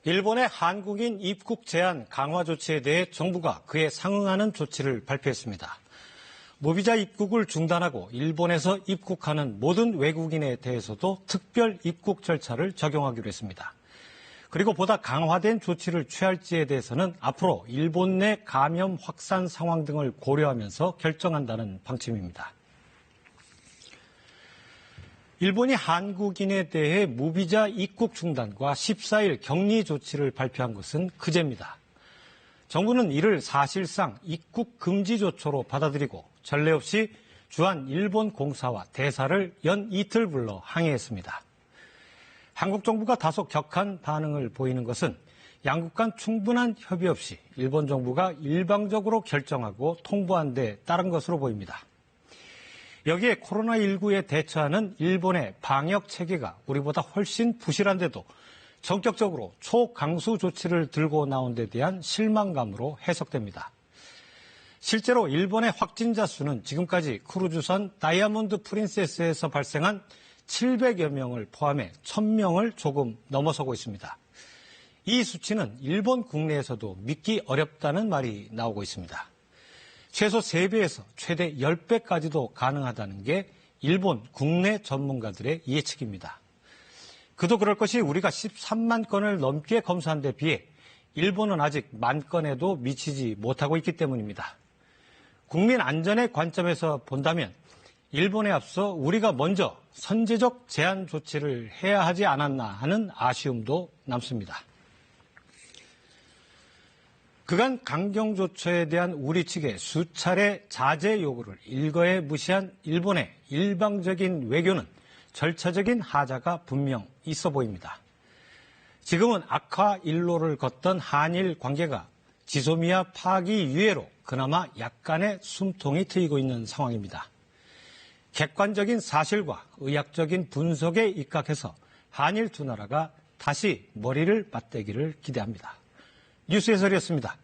일본의 한국인 입국 제한 강화 조치에 대해 정부가 그에 상응하는 조치를 발표했습니다. 무비자 입국을 중단하고 일본에서 입국하는 모든 외국인에 대해서도 특별 입국 절차를 적용하기로 했습니다. 그리고 보다 강화된 조치를 취할지에 대해서는 앞으로 일본 내 감염 확산 상황 등을 고려하면서 결정한다는 방침입니다. 일본이 한국인에 대해 무비자 입국 중단과 14일 격리 조치를 발표한 것은 그제입니다. 정부는 이를 사실상 입국 금지 조처로 받아들이고 전례 없이 주한 일본 공사와 대사를 연 이틀 불러 항의했습니다. 한국 정부가 다소 격한 반응을 보이는 것은 양국 간 충분한 협의 없이 일본 정부가 일방적으로 결정하고 통보한 데 따른 것으로 보입니다. 여기에 코로나19에 대처하는 일본의 방역 체계가 우리보다 훨씬 부실한데도 전격적으로 초강수 조치를 들고 나온 데 대한 실망감으로 해석됩니다. 실제로 일본의 확진자 수는 지금까지 크루즈선 다이아몬드 프린세스에서 발생한 700여 명을 포함해 1000명을 조금 넘어서고 있습니다. 이 수치는 일본 국내에서도 믿기 어렵다는 말이 나오고 있습니다. 최소 3배에서 최대 10배까지도 가능하다는 게 일본 국내 전문가들의 예측입니다. 그도 그럴 것이 우리가 13만 건을 넘게 검사한 데 비해 일본은 아직 10,000 건에도 미치지 못하고 있기 때문입니다. 국민 안전의 관점에서 본다면 일본에 앞서 우리가 먼저 선제적 제한 조치를 해야 하지 않았나 하는 아쉬움도 남습니다. 그간 강경조처에 대한 우리 측의 수차례 자제 요구를 일거에 무시한 일본의 일방적인 외교는 절차적인 하자가 분명 있어 보입니다. 지금은 악화 일로를 걷던 한일 관계가 지소미아 파기 유예로 그나마 약간의 숨통이 트이고 있는 상황입니다. 객관적인 사실과 의학적인 분석에 입각해서 한일 두 나라가 다시 머리를 맞대기를 기대합니다. 뉴스 해설이었습니다.